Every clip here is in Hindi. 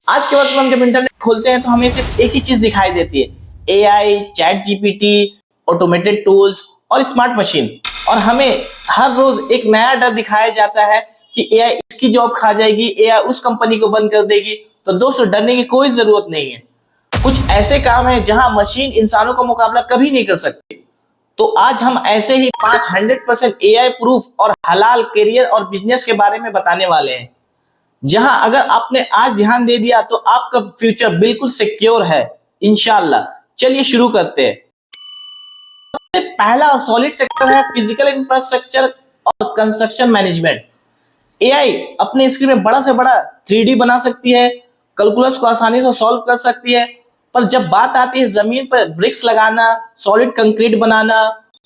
आज के वक्त में हम जब इंटरनेट खोलते हैं तो हमें सिर्फ एक ही चीज दिखाई देती है, AI, chat GPT, automated tools और स्मार्ट मशीन। और हमें हर रोज एक नया डर दिखाया जाता है कि एआई इसकी जॉब खा जाएगी, एआई उस कंपनी को बंद कर देगी। तो दोस्तों, डरने की कोई जरूरत नहीं है। कुछ ऐसे काम है जहां मशीन इंसानों का मुकाबला कभी नहीं कर सकती। तो आज हम ऐसे ही 100% एआई प्रूफ और हलाल करियर और बिजनेस के बारे में बताने वाले हैं, जहां अगर आपने आज ध्यान दे दिया तो आपका फ्यूचर बिल्कुल सिक्योर है इंशाल्लाह। चलिए शुरू करते हैं। सबसे पहला और सॉलिड सेक्टर है फिजिकल इंफ्रास्ट्रक्चर और कंस्ट्रक्शन मैनेजमेंट। एआई अपने स्क्रीन में बड़ा से बड़ा 3D बना सकती है, कैलकुलस को आसानी से सॉल्व कर सकती है, पर जब बात आती है जमीन पर ब्रिक्स लगाना, सॉलिड कंक्रीट बनाना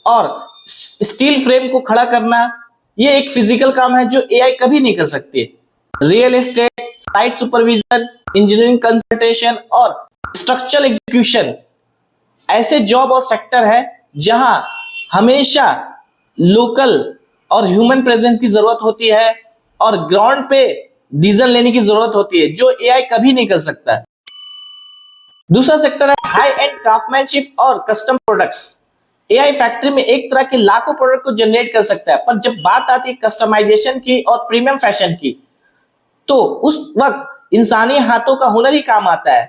और स्टील फ्रेम को खड़ा करना, ये एक फिजिकल काम है जो एआई कभी नहीं कर सकती। Real estate, site supervision, engineering consultation और स्ट्रक्चरल एग्जीक्यूशन ऐसे जॉब और सेक्टर है जहां हमेशा लोकल और ह्यूमन प्रेजेंस की जरूरत होती है और ग्राउंड पे डिसीजन लेने की जरूरत होती है, जो एआई कभी नहीं कर सकता। दूसरा सेक्टर है हाई एंड क्राफ्टमैनशिप और कस्टम प्रोडक्ट्स। एआई फैक्ट्री में एक तरह के लाखों प्रोडक्ट को जनरेट कर सकता है, पर जब बात आती है कस्टमाइजेशन की और प्रीमियम फैशन की, तो उस वक्त इंसानी हाथों का हुनर ही काम आता है।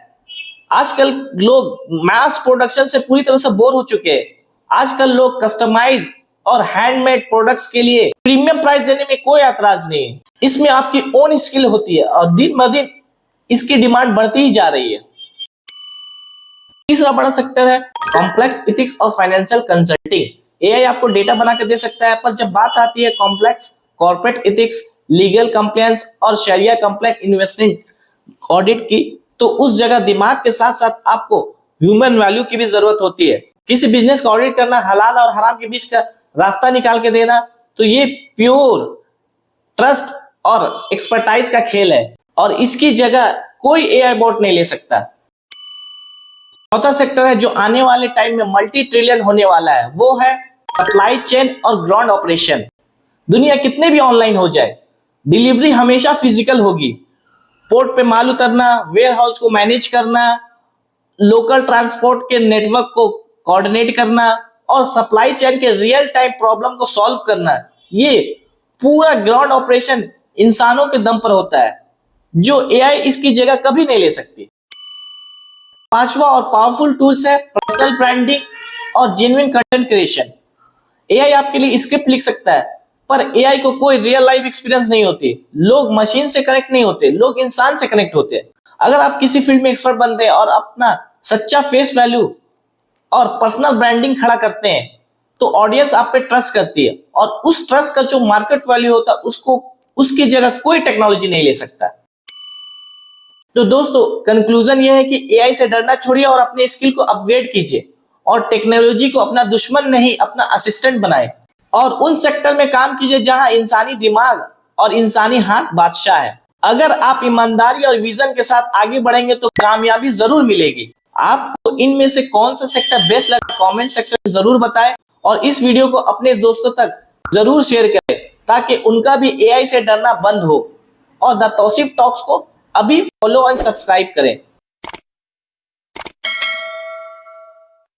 आजकल लोग मास प्रोडक्शन से पूरी तरह से बोर हो चुके हैं। आजकल लोग कस्टमाइज और हैंडमेड प्रोडक्ट्स के लिए प्रीमियम प्राइस देने में कोई एतराज नहीं है। इसमें आपकी ओन स्किल होती है और दिन ब दिन इसकी डिमांड बढ़ती ही जा रही है। तीसरा बड़ा सेक्टर है कॉम्प्लेक्स इथिक्स और फाइनेंशियल कंसल्टिंग। एआई आपको डेटा बना के दे सकता है, पर जब बात आती है complex corporate ethics, legal compliance और शरिया कंप्लायंट इन्वेस्टमेंट ऑडिट की, तो उस जगह दिमाग के साथ साथ आपको ह्यूमन वैल्यू की भी जरूरत होती है। किसी बिजनेस का ऑडिट करना, हलाल और हराम के बीच का रास्ता निकाल के देना, तो ये प्योर ट्रस्ट और एक्सपर्टाइज का खेल है और इसकी जगह कोई एआई बॉट नहीं ले सकता। चौथा सेक्टर है जो आने वाले टाइम में मल्टी ट्रिलियन होने वाला है, वो है सप्लाई चेन और ग्राउंड ऑपरेशन। दुनिया कितने भी ऑनलाइन हो जाए, डिलीवरी हमेशा फिजिकल होगी। पोर्ट पे माल उतरना, वेयर हाउस को मैनेज करना, लोकल ट्रांसपोर्ट के नेटवर्क को कोऑर्डिनेट करना और सप्लाई चेन के रियल टाइम प्रॉब्लम को सॉल्व करना, ये पूरा ग्राउंड ऑपरेशन इंसानों के दम पर होता है, जो एआई इसकी जगह कभी नहीं ले सकती। पांचवा और पावरफुल टूल्स है पर्सनल ब्रांडिंग और जेन्युइन कंटेंट क्रिएशन। एआई आपके लिए स्क्रिप्ट लिख सकता है, पर एआई को कोई रियल लाइफ एक्सपीरियंस नहीं होती। लोग मशीन से कनेक्ट नहीं होते, लोग इंसान से कनेक्ट होते हैं। अगर आप किसी फील्ड में एक्सपर्ट बनते हैं और अपना सच्चा फेस वैल्यू और पर्सनल ब्रांडिंग खड़ा करते हैं, तो ऑडियंस आप पे ट्रस्ट करती है और उस ट्रस्ट का जो मार्केट वैल्यू होता है, उसको उसकी जगह कोई टेक्नोलॉजी नहीं ले सकता। तो दोस्तों, कंक्लूजन यह है कि एआई से डरना छोड़िए और अपने स्किल को अपग्रेड कीजिए और टेक्नोलॉजी को अपना दुश्मन नहीं, अपना असिस्टेंट बनाए और उन सेक्टर में काम कीजिए जहां इंसानी दिमाग और इंसानी हाथ बादशाह है। अगर आप ईमानदारी और विजन के साथ आगे बढ़ेंगे तो कामयाबी जरूर मिलेगी। आपको इनमें से कौन सा सेक्टर बेस्ट लगा, कमेंट सेक्शन में जरूर बताएं और इस वीडियो को अपने दोस्तों तक जरूर शेयर करें ताकि उनका भी एआई से डरना बंद हो। और द तौसीफ टॉक्स को अभी फॉलो एंड सब्सक्राइब करें।